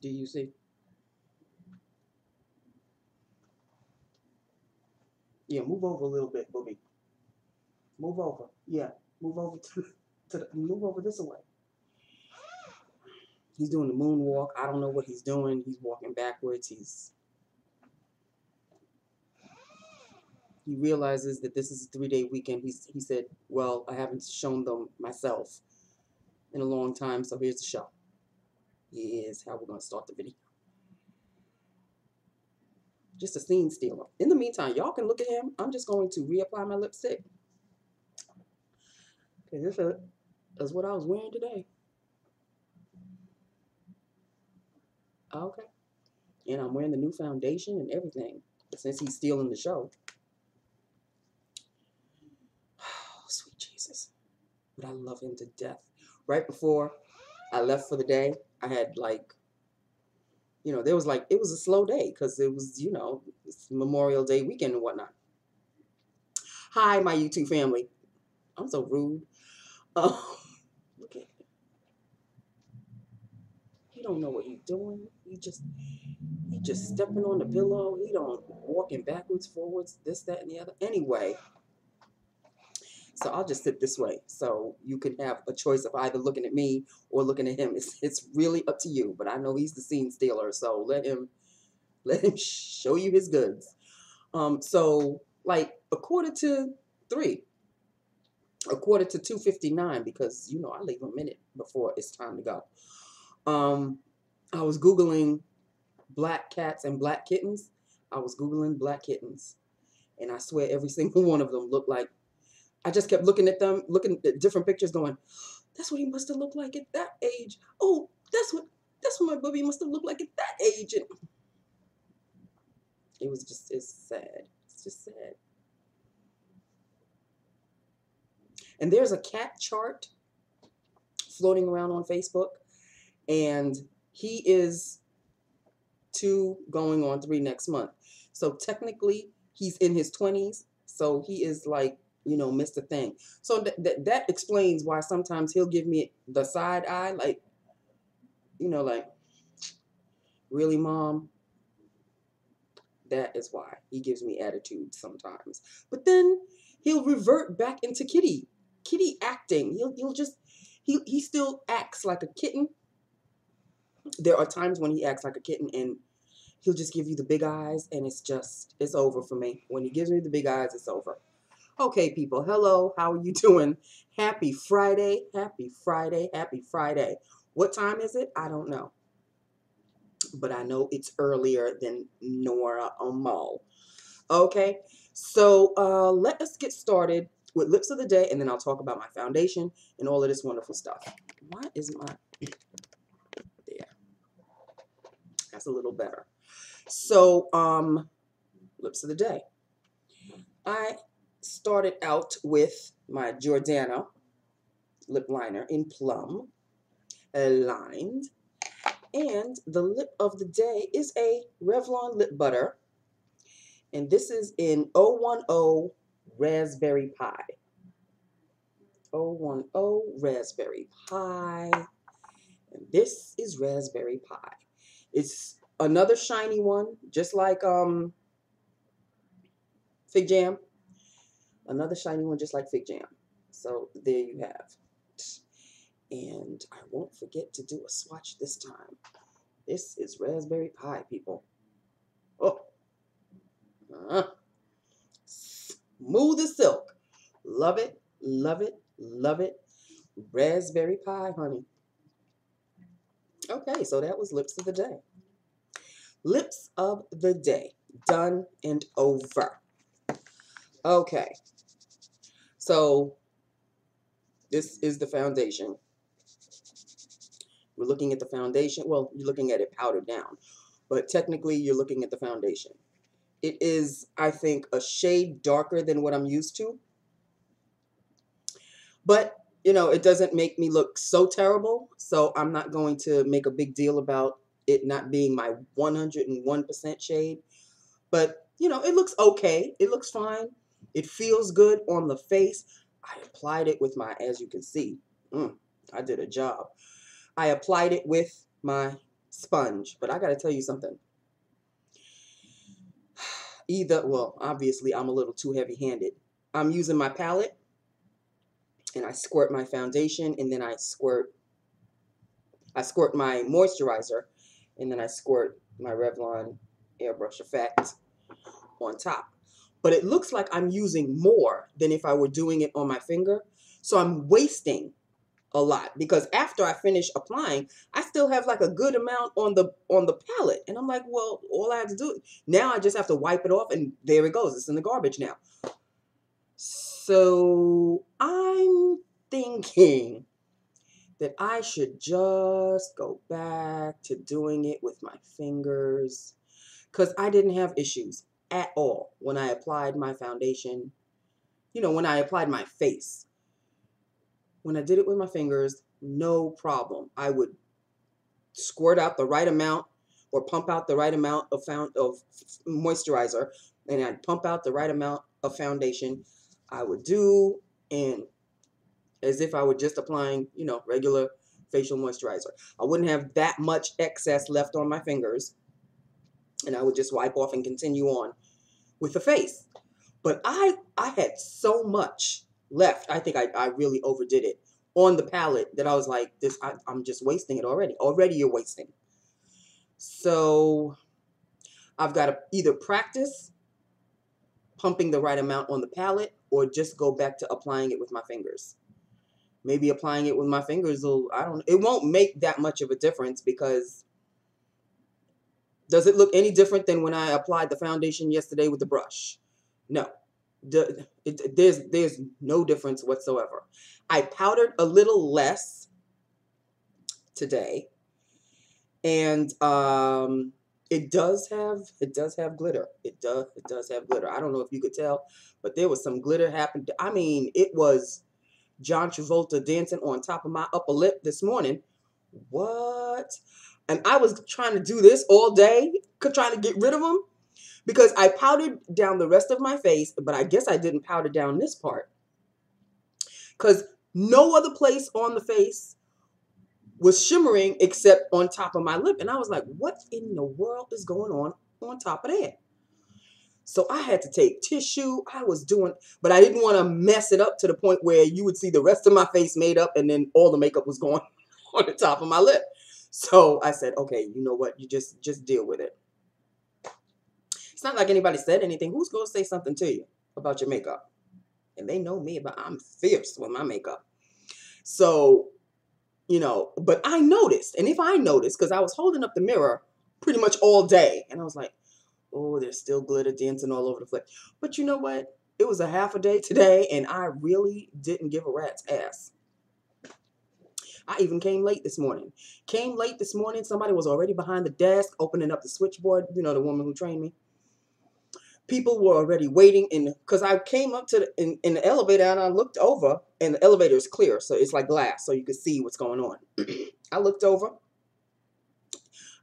Do you see? Yeah, move over a little bit, booby. Move over. Yeah, move over move over this way. He's doing the moonwalk. I don't know what he's doing. He's walking backwards. He realizes that this is a 3-day weekend. He said, well, I haven't shown them myself in a long time, so here's the show. Here's how we're going to start the video. Just a scene stealer. In the meantime, y'all can look at him. I'm just going to reapply my lipstick. Okay, this is what I was wearing today. Okay. And I'm wearing the new foundation and everything. Since he's stealing the show. Oh, sweet Jesus. But I love him to death. Right before I left for the day, I had like, there was like, it was a slow day because it was, it's Memorial Day weekend and whatnot. Hi, my YouTube family. I'm so rude. Look at him. He don't know what he's doing. He just stepping on the pillow. He don't walking backwards, forwards, this, that, and the other. Anyway, so I'll just sit this way. So you can have a choice of either looking at me or looking at him. It's really up to you. But I know he's the scene stealer, so let him show you his goods. So like a quarter to 3, a quarter to 2:59, because I leave a minute before it's time to go. I was Googling black cats and black kittens. I was Googling black kittens. And I swear every single one of them looked like, I just kept looking at them, looking at different pictures going, that's what he must have looked like at that age. Oh, that's what my booby must have looked like at that age. And it's sad. It's just sad. And there's a cat chart floating around on Facebook. And he is 2 going on 3 next month. So technically he's in his 20s. So he is like, Mr. Thing. So that explains why sometimes he'll give me the side eye, like, like, really, Mom? That is why he gives me attitude sometimes. But then he'll revert back into kitty acting. He still acts like a kitten. There are times when he acts like a kitten and he'll just give you the big eyes, and it's over for me. When he gives me the big eyes, it's over. Okay, people. Hello. How are you doing? Happy Friday. Happy Friday. Happy Friday. What time is it? I don't know. But I know it's earlier than normal. Okay. So let us get started with lips of the day, and then I'll talk about my foundation and all of this wonderful stuff. Why is my... There. That's a little better. So, lips of the day. I started out with my Jordana lip liner in Plum, lined. And the lip of the day is a Revlon lip butter. And this is in 010 Raspberry Pie. 010 Raspberry Pie. And this is Raspberry Pie. It's another shiny one, just like Fig Jam. Another shiny one, just like Fig Jam. So there you have. And I won't forget to do a swatch this time. This is Raspberry Pie, people. Oh. Smooth as silk. Love it, love it, love it. Raspberry Pie, honey. Okay, so that was lips of the day. Lips of the day. Done and over. Okay. So this is the foundation. We're looking at the foundation. Well, you're looking at it powdered down, but technically you're looking at the foundation. It is, I think, a shade darker than what I'm used to. But, it doesn't make me look so terrible. So I'm not going to make a big deal about it not being my 101% shade. But, it looks okay. It looks fine. It feels good on the face. I applied it with my, as you can see, I did a job. I applied it with my sponge. But I got to tell you something. Well, obviously I'm a little too heavy-handed. I'm using my palette and I squirt my foundation, and then I squirt my moisturizer, and then I squirt my Revlon Airbrush Effect on top. But it looks like I'm using more than if I were doing it on my finger. So I'm wasting a lot, because after I finish applying, I still have like a good amount on the palette. And I'm like, well, all I have to do now, I just have to wipe it off, and there it goes. It's in the garbage now. So I'm thinking that I should just go back to doing it with my fingers, because I didn't have issues at all when I applied my foundation. When I applied my face. When I did it with my fingers, no problem. I would squirt out the right amount or pump out the right amount of moisturizer, and I'd pump out the right amount of foundation. I would do, and as if I were just applying, regular facial moisturizer. I wouldn't have that much excess left on my fingers, and I would just wipe off and continue on with the face. But I had so much left. I think I really overdid it on the palette, that I was like, I'm just wasting it already. Already you're wasting. So I've got to either practice pumping the right amount on the palette, or just go back to applying it with my fingers. Maybe applying it with my fingers it won't make that much of a difference, because does it look any different than when I applied the foundation yesterday with the brush? No. There's no difference whatsoever. I powdered a little less today, and it does have glitter. It does have glitter. I don't know if you could tell, but there was some glitter happened. I mean, it was John Travolta dancing on top of my upper lip this morning. What? And I was trying to do this all day, trying to get rid of them, because I powdered down the rest of my face, but I guess I didn't powder down this part, because no other place on the face was shimmering except on top of my lip. And I was like, what in the world is going on top of that? So I had to take tissue. But I didn't want to mess it up to the point where you would see the rest of my face made up, and then all the makeup was going on the top of my lip. So I said, okay, you know what? You just deal with it. It's not like anybody said anything. Who's going to say something to you about your makeup? And they know me, but I'm fierce with my makeup. So, but I noticed. And if I noticed, because I was holding up the mirror pretty much all day, and I was like, oh, there's still glitter dancing all over the place. But you know what? It was a half a day today, and I really didn't give a rat's ass. I even came late this morning. Somebody was already behind the desk opening up the switchboard. The woman who trained me. People were already waiting, because I came up to in the elevator, and I looked over, and the elevator is clear, so it's like glass, so you can see what's going on. I looked over.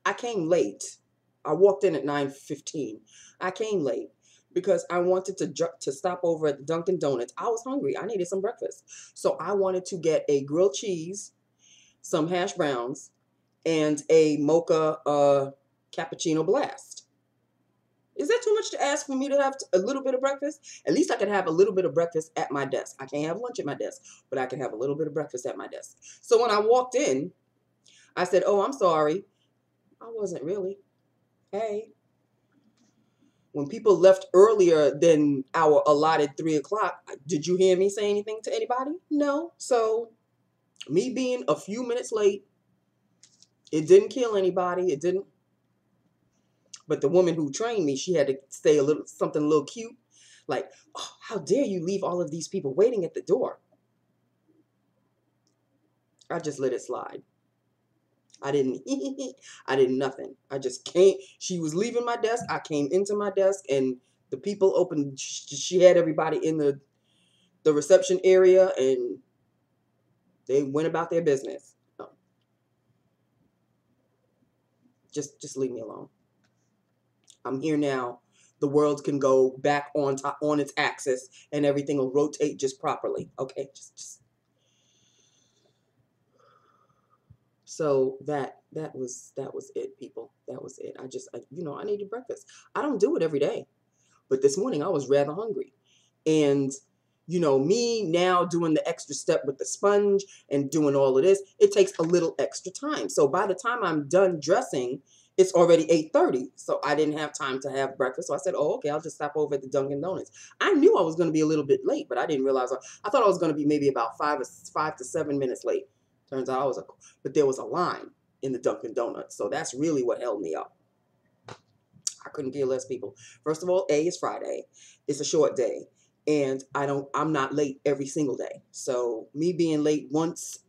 I came late. I walked in at 9:15. I came late because I wanted to stop over at the Dunkin' Donuts. I was hungry. I needed some breakfast. So I wanted to get a grilled cheese, some hash browns, and a mocha cappuccino blast. Is that too much to ask for me to have a little bit of breakfast? At least I can have a little bit of breakfast at my desk. I can't have lunch at my desk, but I can have a little bit of breakfast at my desk. So when I walked in, I said, oh, I'm sorry. I wasn't really. Hey. When people left earlier than our allotted 3 o'clock, did you hear me say anything to anybody? No. So me being a few minutes late, it didn't kill anybody. It didn't. But the woman who trained me, she had to say something a little cute. Like, oh, how dare you leave all of these people waiting at the door? I just let it slide. I didn't nothing. I just came. She was leaving my desk. I came into my desk, and the people opened. She had everybody in the reception area, and they went about their business. No. Just leave me alone. I'm here now. The world can go back on its axis, and everything will rotate just properly. Okay, just So that was it, people. That was it. I needed breakfast. I don't do it every day, but this morning I was rather hungry, and me now doing the extra step with the sponge and doing all of this, it takes a little extra time. So by the time I'm done dressing, it's already 8:30. So I didn't have time to have breakfast. So I said, oh, okay, I'll just stop over at the Dunkin' Donuts. I knew I was going to be a little bit late, but I didn't realize. I thought I was going to be maybe about 5 to 7 minutes late. Turns out but there was a line in the Dunkin' Donuts. So that's really what held me up. I couldn't care less, people. First of all, it's Friday. It's a short day. And I'm not late every single day. So me being late once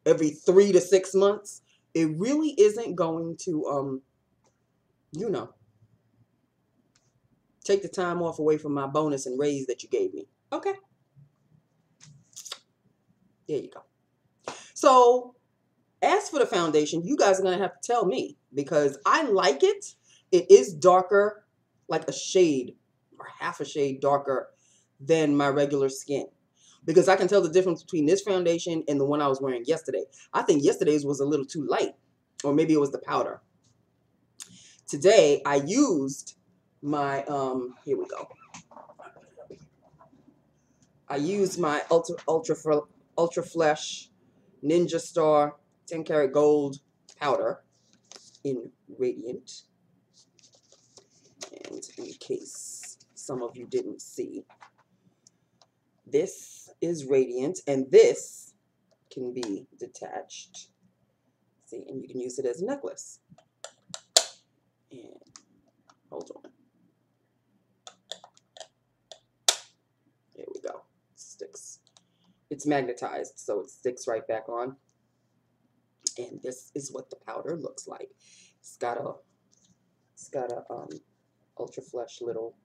every 3 to 6 months, it really isn't going to, take the time off away from my bonus and raise that you gave me. Okay. There you go. So as for the foundation, you guys are going to have to tell me because I like it. It is darker, like a shade or half a shade darker than my regular skin. Because I can tell the difference between this foundation and the one I was wearing yesterday. I think yesterday's was a little too light. Or maybe it was the powder. Today, I used my, here we go. I used my Ultraflesh Ninja Star 10 karat gold powder in Radiant. And in case some of you didn't see, this is Radiant, and this can be detached. See, and you can use it as a necklace. And hold on. There we go. It sticks. It's magnetized, so it sticks right back on. And this is what the powder looks like. It's got a Ultraflesh little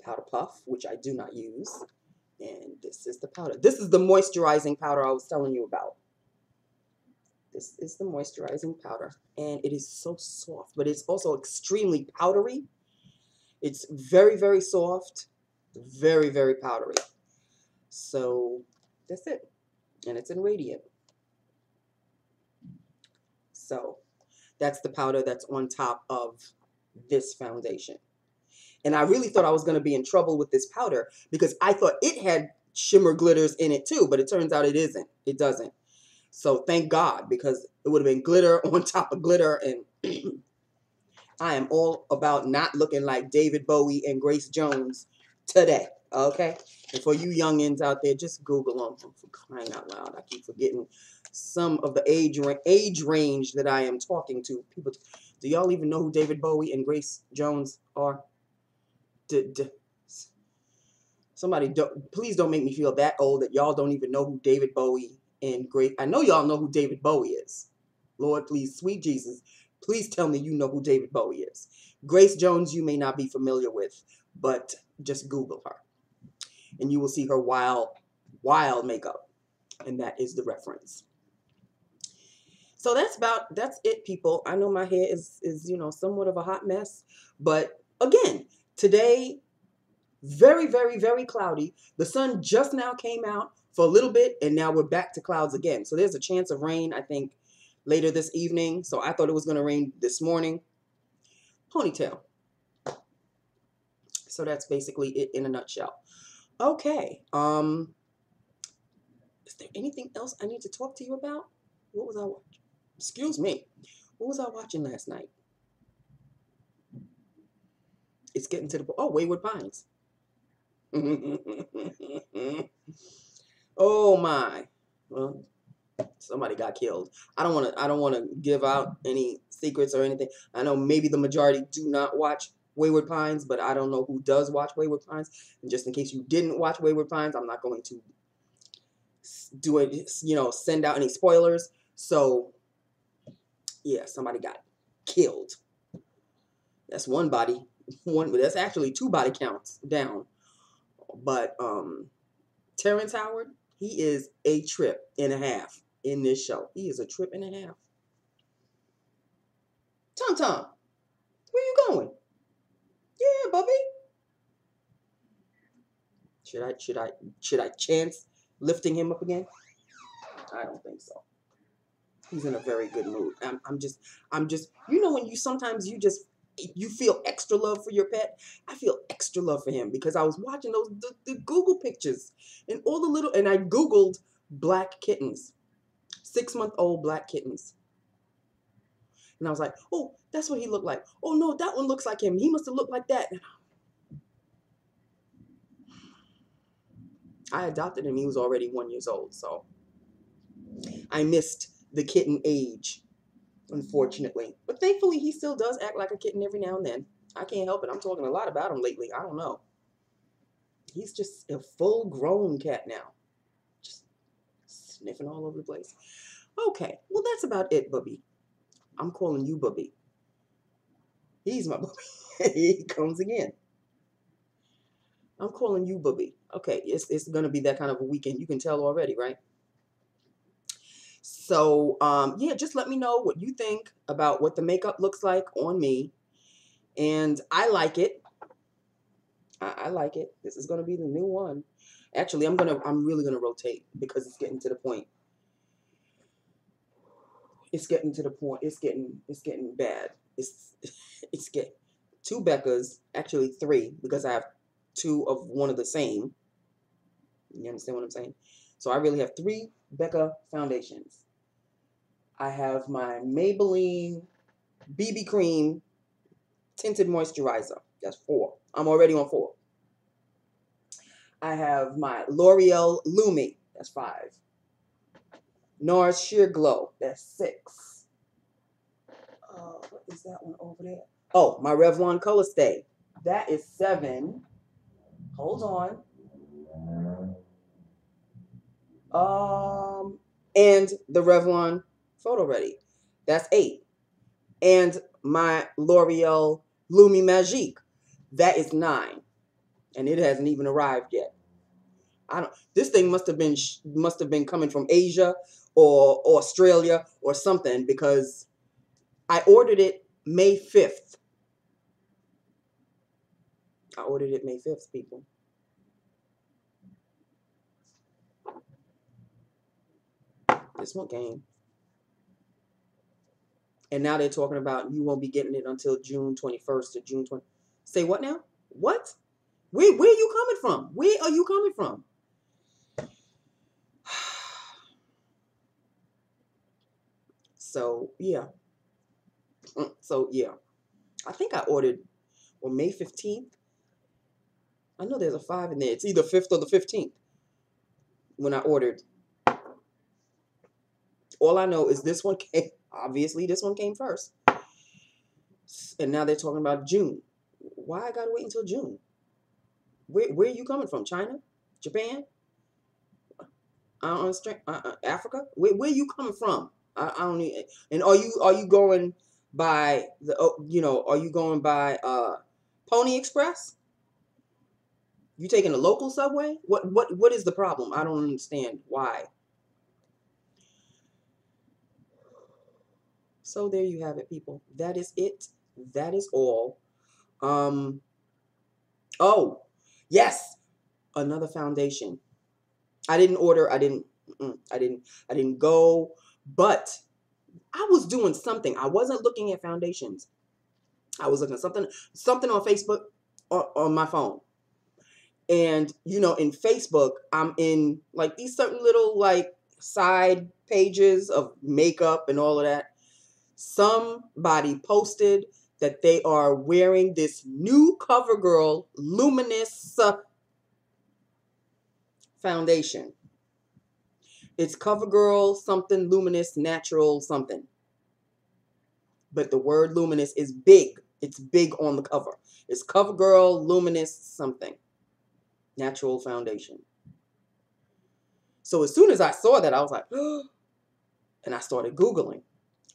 powder puff, which I do not use. And this is the powder. This is the moisturizing powder I was telling you about. This is the moisturizing powder. And it is so soft, but it's also extremely powdery. It's very, very soft. Very, very powdery. So that's it. And it's in Radiant. So that's the powder that's on top of this foundation. And I really thought I was going to be in trouble with this powder because I thought it had shimmer glitters in it too, but it turns out it isn't. It doesn't. So thank God, because it would have been glitter on top of glitter. And I am all about not looking like David Bowie and Grace Jones today. Okay? And for you youngins out there, just Google them, for crying out loud. I keep forgetting some of the age range that I am talking to. People, do y'all even know who David Bowie and Grace Jones are? Somebody, please don't make me feel that old that y'all don't even know who David Bowie and Grace. I know y'all know who David Bowie is. Lord, please, sweet Jesus, please tell me you know who David Bowie is. Grace Jones, you may not be familiar with, but just Google her. And you will see her wild, wild makeup. And that is the reference. So that's it, people. I know my hair is somewhat of a hot mess. But again, today, very, very, very cloudy. The sun just now came out for a little bit, and now we're back to clouds again. So there's a chance of rain, I think, later this evening. So I thought it was going to rain this morning. Ponytail. So that's basically it in a nutshell. Okay. Is there anything else I need to talk to you about? What was I watching? Excuse me. What was I watching last night? It's getting to the... Oh, Wayward Pines. Oh my. Well, somebody got killed. I don't want to give out any secrets or anything. I know maybe the majority do not watch Wayward Pines, but I don't know who does watch Wayward Pines. And just in case you didn't watch Wayward Pines, I'm not going to do it, send out any spoilers. So yeah, somebody got killed. That's one body. That's actually 2 body counts down. But Terrence Howard, he is a trip and a half in this show. He is a trip and a half. Tom, where you going? Yeah, Bubby. Should I chance lifting him up again? I don't think so. He's in a very good mood. I'm just, you know, when you sometimes you feel extra love for your pet. I feel extra love for him because I was watching the Google pictures and all the little, and I Googled black kittens, 6-month-old black kittens. And I was like, oh, that's what he looked like. Oh no, that one looks like him. He must have looked like that. I adopted him. He was already 1 year old. So I missed the kitten age, unfortunately. But thankfully, he still does act like a kitten every now and then. I can't help it. I'm talking a lot about him lately. I don't know. He's just a full-grown cat now. Just sniffing all over the place. Okay, well, that's about it, Bubby. I'm calling you Bubby. He's my Bubby. He comes again. I'm calling you Bubby. Okay, it's going to be that kind of a weekend. You can tell already, right? So, yeah, just let me know what you think about what the makeup looks like on me. And I like it. I like it. This is going to be the new one. Actually, I'm really going to rotate because it's getting to the point. It's getting to the point. It's getting bad. It's getting 2 Beccas, actually 3, because I have 2 of one of the same. You understand what I'm saying? So I really have 3 Becca foundations. I have my Maybelline BB Cream Tinted Moisturizer. That's 4. I'm already on 4. I have my L'Oreal Lumi. That's 5. NARS Sheer Glow. That's 6. What is that one over there? Oh, my Revlon Color Stay. That is 7. Hold on. And the Revlon Photoready. That's 8. And my L'Oreal Lumi Magique. That is 9. And it hasn't even arrived yet. This thing must have been coming from Asia or Australia or something, because I ordered it May 5th. I ordered it May 5th, people. This one came. And now they're talking about you won't be getting it until June 21st or June 20th. Say what now? What? Where are you coming from? Where are you coming from? So, yeah. I think I ordered on May 15th. I know there's a 5 in there. It's either 5th or the 15th when I ordered. All I know is this one came. Obviously, this one came first. And now they're talking about June. Why I gotta wait until June? Where are you coming from? China? Japan? I don't understand. Africa? Where are you coming from? I don't need. And are you going by are you going by Pony Express? You taking a local subway? What is the problem? I don't understand why. So there you have it, people. That is it. That is all. Oh, yes, another foundation. I didn't order. I didn't go. But I was doing something. I wasn't looking at foundations. I was looking at something on Facebook on my phone. And in Facebook, I'm in like these certain little like side pages of makeup and all of that. Somebody posted that they are wearing this new CoverGirl Luminous foundation. It's CoverGirl something luminous natural something. But the word luminous is big. It's big on the cover. It's CoverGirl Luminous something. Natural foundation. So as soon as I saw that, I was like, oh, and I started Googling.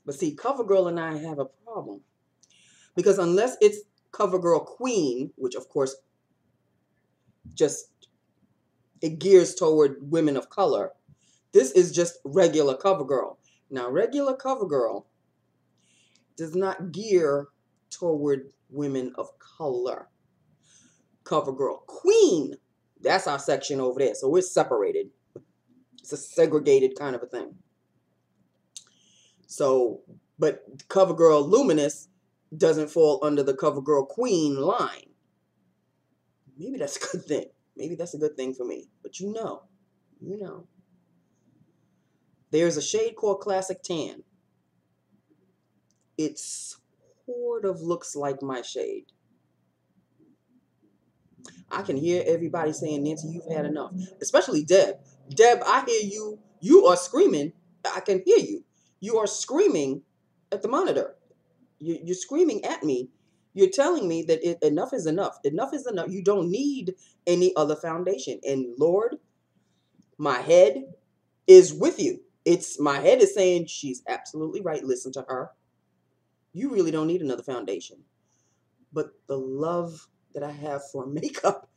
But see, CoverGirl and I have a problem. Because unless it's CoverGirl Queen, which of course it gears toward women of color, this is just regular CoverGirl. Now, regular CoverGirl does not gear toward women of color. CoverGirl Queen, that's our section over there. So we're separated. It's a segregated kind of a thing. So, but CoverGirl Luminous doesn't fall under the CoverGirl Queen line. Maybe that's a good thing. Maybe that's a good thing for me. But you know. There's a shade called Classic Tan. It sort of looks like my shade. I can hear everybody saying, Nancy, you've had enough. Especially Deb. Deb, I hear you. You are screaming. I can hear you. You are screaming at the monitor. You're screaming at me. You're telling me that enough is enough. Enough is enough. You don't need any other foundation. And Lord, my head is with you. My head is saying she's absolutely right. Listen to her. You really don't need another foundation. But the love that I have for makeup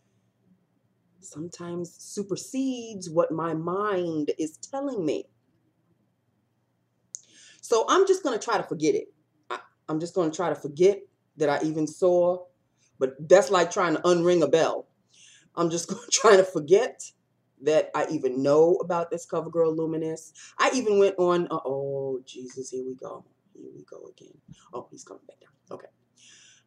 sometimes supersedes what my mind is telling me. So I'm just going to try to forget it. I'm just going to try to forget that I even saw, but that's like trying to unring a bell. I'm just going to try to forget that I even know about this CoverGirl Luminous. I even went on, oh, Jesus, here we go. Here we go again. Oh, he's coming back down. Okay.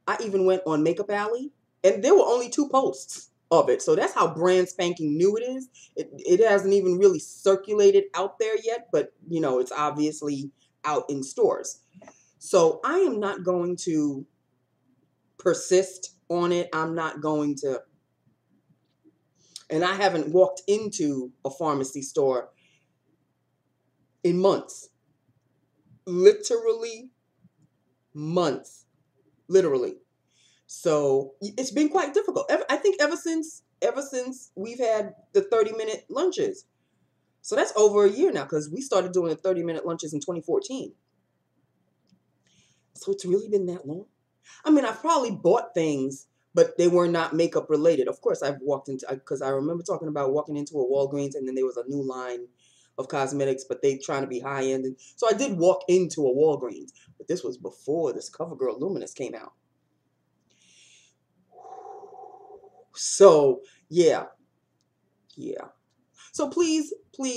I even went on Makeup Alley, and there were only 2 posts of it. So that's how brand spanking new it is. It hasn't even really circulated out there yet, but, you know, it's obviously out in stores. So I am not going to persist on it. I'm not going to, and I haven't walked into a pharmacy store in months. Literally months. Literally. So it's been quite difficult. I think ever since we've had the 30-minute lunches. So that's over a year now, because we started doing the 30-minute lunches in 2014. So it's really been that long. I mean, I've probably bought things, but they were not makeup related. Of course, I've walked into, because I remember talking about walking into a Walgreens, and then there was a new line of cosmetics, but they trying to be high end. And so I did walk into a Walgreens, but this was before this CoverGirl Luminous came out. So yeah. So please. What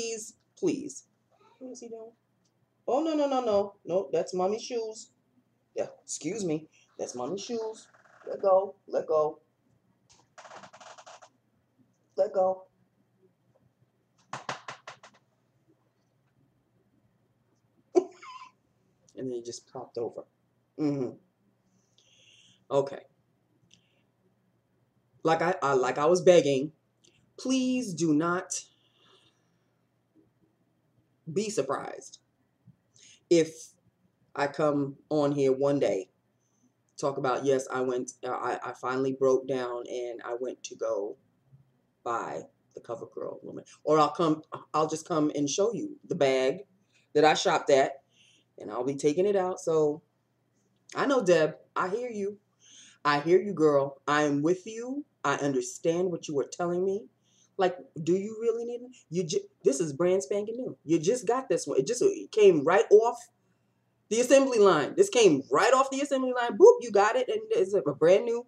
is he doing? Oh, no. That's mommy's shoes. Yeah, excuse me. That's mommy's shoes. Let go. And then he just popped over. Okay. Like I was begging, please do not be surprised if I come on here one day, talk about, yes, I finally broke down and I went to go buy the CoverGirl Woman. Or I'll just come and show you the bag that I shopped at, and I'll be taking it out. So I know, Deb, I hear you. I hear you, girl. I am with you. I understand what you were telling me. Like, do you really need it? This is brand spanking new. You just got this one. It came right off the assembly line. This came right off the assembly line. Boop, you got it, and it's a brand new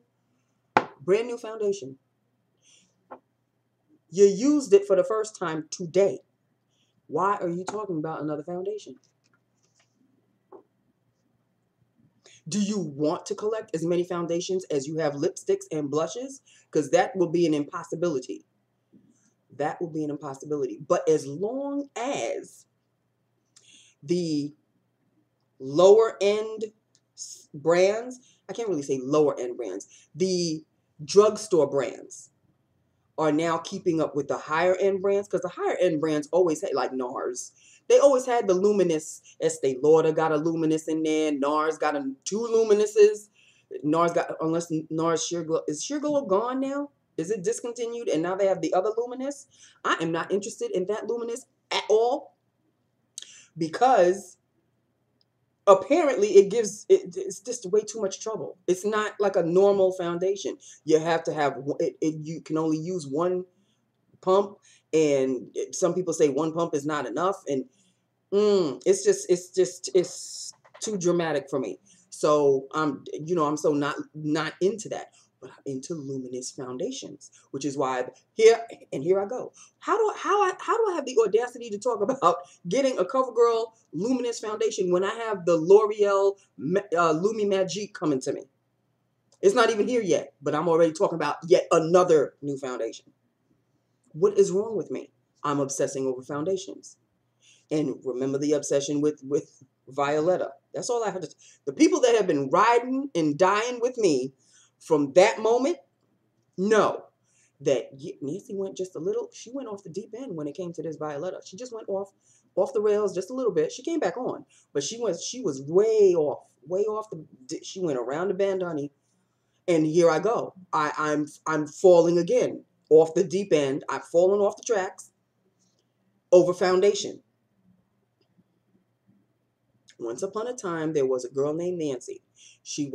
foundation. You used it for the first time today. Why are you talking about another foundation? Do you want to collect as many foundations as you have lipsticks and blushes? Because that will be an impossibility. That will be an impossibility. But as long as the lower end brands, I can't really say lower end brands, the drugstore brands are now keeping up with the higher end brands, because the higher end brands always had, like NARS, they always had the luminous. Estee Lauder got a luminous in there. NARS got 2 luminouses. NARS got, unless NARS Sheer Glow, is Sheer Glow gone now? Is it discontinued and now they have the other luminous? I am not interested in that luminous at all, because apparently it's just way too much trouble. It's not like a normal foundation. You have to have you can only use 1 pump, and some people say 1 pump is not enough, and it's too dramatic for me. So I'm so not into that. but I'm into luminous foundations, which is why here I go. How do I have the audacity to talk about getting a CoverGirl luminous foundation when I have the L'Oreal Lumi Magique coming to me? It's not even here yet, but I'm already talking about yet another new foundation. What is wrong with me? I'm obsessing over foundations. And remember the obsession with Violetta. That's all I have to. The people that have been riding and dying with me from that moment know that Nancy went just a little. She went off the deep end when it came to this Violetta. She just went off the rails just a little bit. She came back on, but she was way off. She went around the bend, honey. And here I go. I'm falling again off the deep end. I've fallen off the tracks over foundation. Once upon a time, there was a girl named Nancy. She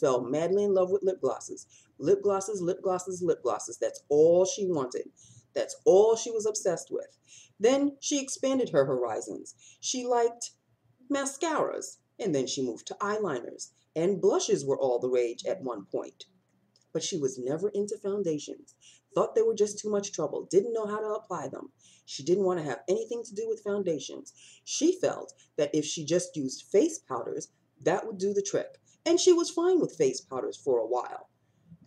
fell madly in love with lip glosses. Lip glosses, lip glosses, lip glosses. That's all she wanted. That's all she was obsessed with. Then she expanded her horizons. She liked mascaras, and then she moved to eyeliners. And blushes were all the rage at one point. But she was never into foundations. Thought they were just too much trouble. Didn't know how to apply them. She didn't want to have anything to do with foundations. She felt that if she just used face powders, that would do the trick. And she was fine with face powders for a while.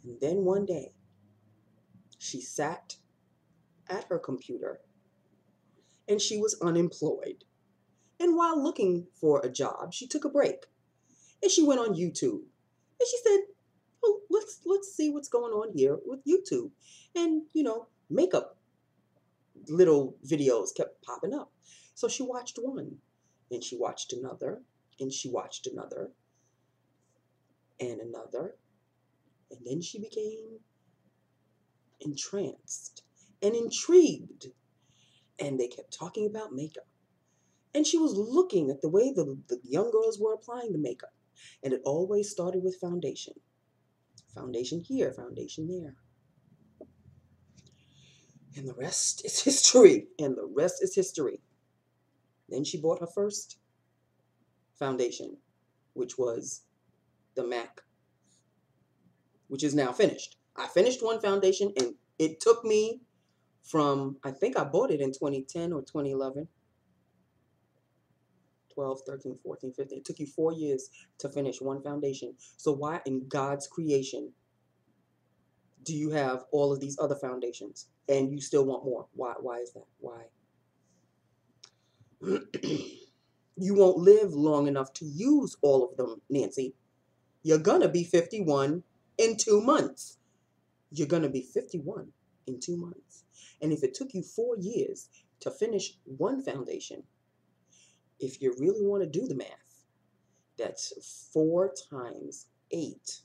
And then one day, she sat at her computer and she was unemployed. And while looking for a job, she took a break. And she went on YouTube. And she said, well, let's see what's going on here with YouTube. And, makeup little videos kept popping up. So she watched one, and she watched another, and she watched another, and another. And then she became entranced and intrigued. And they kept talking about makeup. And she was looking at the way the young girls were applying the makeup. And it always started with foundation. Foundation here, foundation there. And the rest is history. And the rest is history. Then she bought her first foundation, which was the MAC, which is now finished. I finished one foundation, and it took me from, I think I bought it in 2010 or 2011. 12, 13, 14, 15. It took you 4 years to finish one foundation. So why in God's creation do you have all of these other foundations and you still want more? Why is that? Why? You won't live long enough to use all of them, Nancy. You're gonna be 51 in 2 months. You're gonna be 51 in 2 months. And if it took you 4 years to finish one foundation, if you really want to do the math, that's 4 times 8.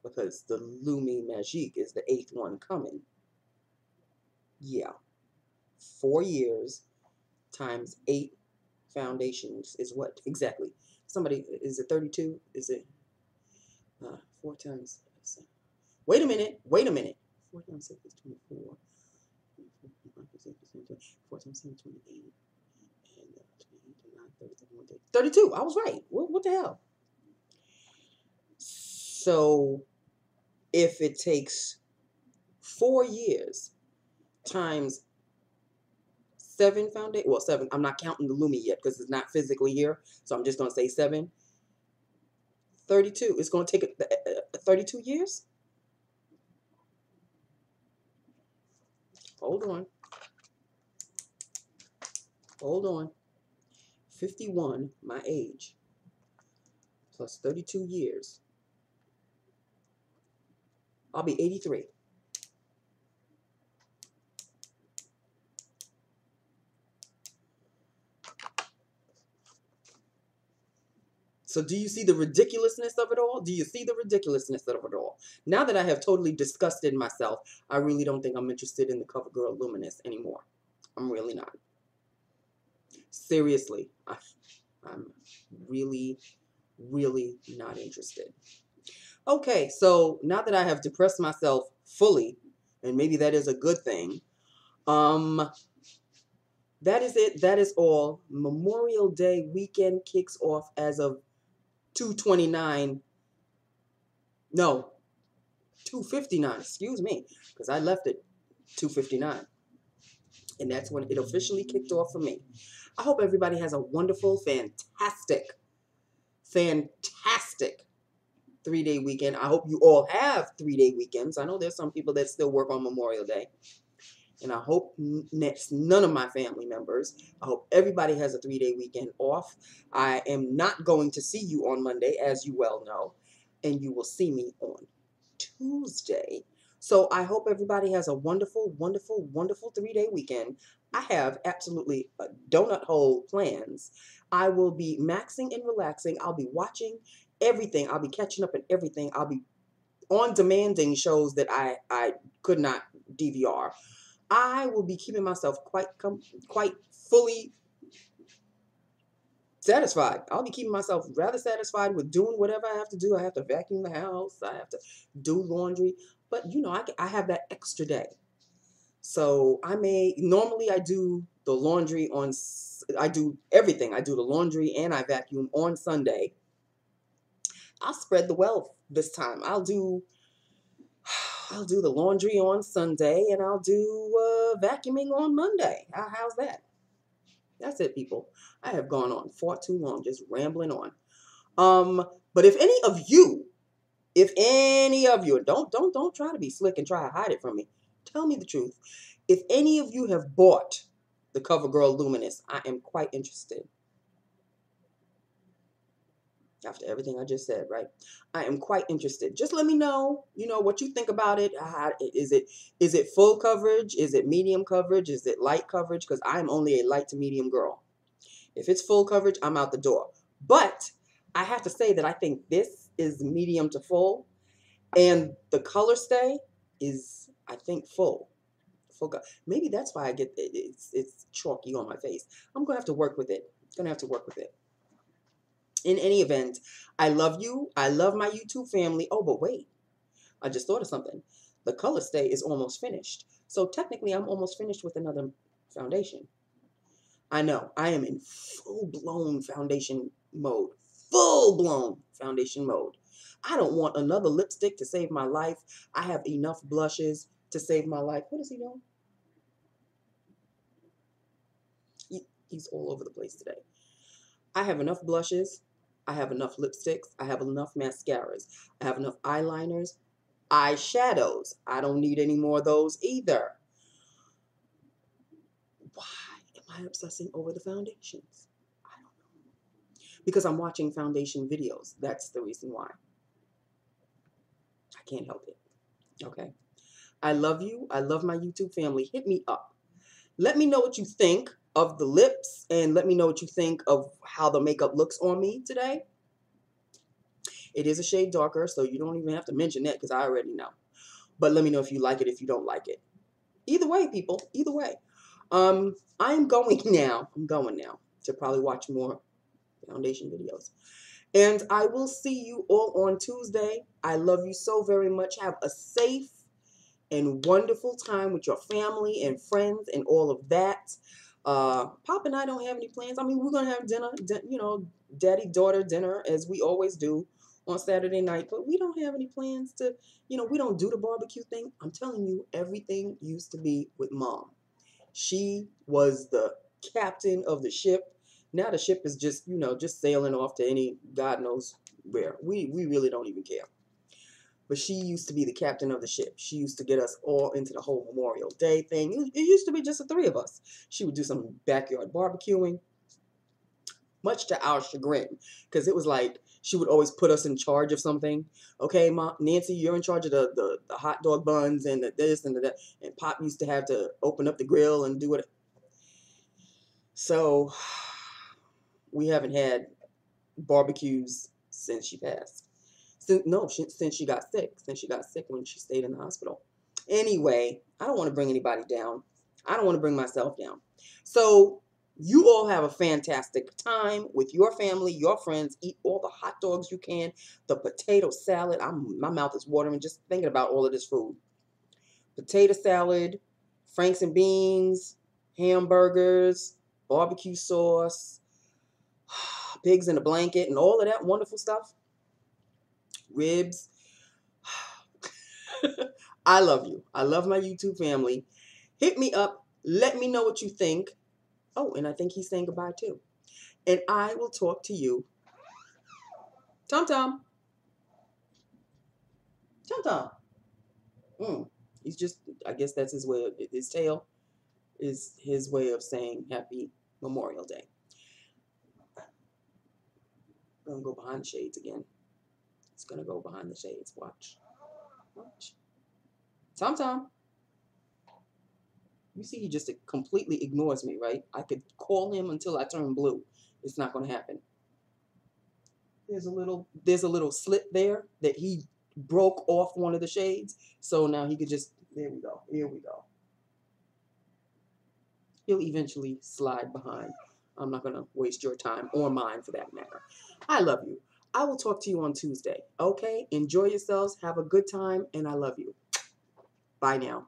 Because the Lumi Magique is the 8th one coming. Yeah. 4 years times 8 foundations is what? Exactly. Somebody, is it 32? Is it 4 times? Wait a minute. 4 times 6 is 24. 4 times 7 is 28. And 28, 29, 32. I was right. What the hell? So if it takes 4 years times 7 foundation, well, 7, I'm not counting the Lumi yet because it's not physically here. So I'm just going to say 7. 32. It's going to take 32 years? Hold on. 51, my age, plus 32 years. I'll be 83. So do you see the ridiculousness of it all? Do you see the ridiculousness of it all? Now that I have totally disgusted myself, I really don't think I'm interested in the CoverGirl Luminous anymore. I'm really not. Seriously, I'm really, really not interested. Okay, so now that I have depressed myself fully, and maybe that is a good thing, that is it. That is all. Memorial Day weekend kicks off as of 2/29. No, $259, excuse me, because I left it $259. And that's when it officially kicked off for me. I hope everybody has a wonderful, fantastic 3-day weekend. I hope you all have 3-day weekends. I know there's some people that still work on Memorial Day. And I hope next none of my family members. I hope everybody has a 3-day weekend off. I am not going to see you on Monday, as you well know. And you will see me on Tuesday. So I hope everybody has a wonderful, wonderful, wonderful 3-day weekend. I have absolutely donut hole plans. I will be maxing and relaxing. I'll be watching everything. I'll be catching up on everything. I'll be on demanding shows that I could not DVR. I will be keeping myself quite fully satisfied. I'll be keeping myself rather satisfied with doing whatever I have to do. I have to vacuum the house. I have to do laundry. But, you know, I have that extra day. So normally I do the laundry I do everything. I do the laundry and I vacuum on Sunday. I'll spread the wealth this time. I'll do the laundry on Sunday and I'll do vacuuming on Monday. How's that? That's it, people. I have gone on far too long, just rambling on. But if any of you, don't try to be slick and try to hide it from me. Tell me the truth. If any of you have bought the CoverGirl Luminous, I am quite interested. After everything I just said, right? I am quite interested. Just let me know, what you think about it. Is it full coverage? Is it medium coverage? Is it light coverage? Because I'm only a light to medium girl. If it's full coverage, I'm out the door. But I have to say that I think this is medium to full. And the color stay is, I think, full. Maybe that's why I get it's chalky on my face. I'm going to have to work with it. In any event, I love you. I love my YouTube family. Oh, but wait. I just thought of something. The color stay is almost finished. So technically, I'm almost finished with another foundation. I know. I am in full-blown foundation mode. Full-blown foundation mode. I don't want another lipstick to save my life. I have enough blushes to save my life. What is he doing? He's all over the place today. I have enough blushes. I have enough lipsticks. I have enough mascaras. I have enough eyeliners. Eyeshadows. I don't need any more of those either. Why am I obsessing over the foundations? I don't know. Because I'm watching foundation videos. That's the reason why. I can't help it. Okay. I love you. I love my YouTube family. Hit me up. Let me know what you think of the lips and let me know what you think of how the makeup looks on me today. It is a shade darker, so you don't even have to mention that because I already know. But let me know if you like it, if you don't like it. Either way, people, either way. I'm going now to probably watch more foundation videos. And I will see you all on Tuesday. I love you so very much. Have a safe and wonderful time with your family and friends and all of that. Pop and I don't have any plans. I mean, we're going to have dinner, daddy-daughter dinner as we always do on Saturday night. But we don't have any plans to, we don't do the barbecue thing. I'm telling you, everything used to be with Mom. She was the captain of the ship. Now the ship is just, just sailing off to any God knows where. We really don't even care. But she used to be the captain of the ship. She used to get us all into the whole Memorial Day thing. It used to be just the three of us. She would do some backyard barbecuing, much to our chagrin, because it was like she would always put us in charge of something. Okay, Mom, Nancy, you're in charge of the hot dog buns and the this and the that. And Pop used to have to open up the grill and do it. So we haven't had barbecues since she passed. Since she got sick. Since she got sick when she stayed in the hospital. Anyway, I don't want to bring anybody down. I don't want to bring myself down. So you all have a fantastic time with your family, your friends. Eat all the hot dogs you can. The potato salad. My mouth is watering just thinking about all of this food. Potato salad, Franks and beans, hamburgers, barbecue sauce, pigs in a blanket, and all of that wonderful stuff. Ribs. I love you. I love my YouTube family. Hit me up. Let me know what you think. Oh, and I think he's saying goodbye too. And I will talk to you. Tom Tom. Tom Tom. He's just, I guess that's his way of, his tail is his way of saying happy Memorial Day. I'm going to go behind the shades again. It's going to go behind the shades. Watch. Watch. Tom Tom. You see, he just completely ignores me, right? I could call him until I turn blue. It's not going to happen. There's a little slit there that he broke off one of the shades. So now he could just, there we go. Here we go. He'll eventually slide behind. I'm not going to waste your time or mine for that matter. I love you. I will talk to you on Tuesday. Okay? Enjoy yourselves. Have a good time. And I love you. Bye now.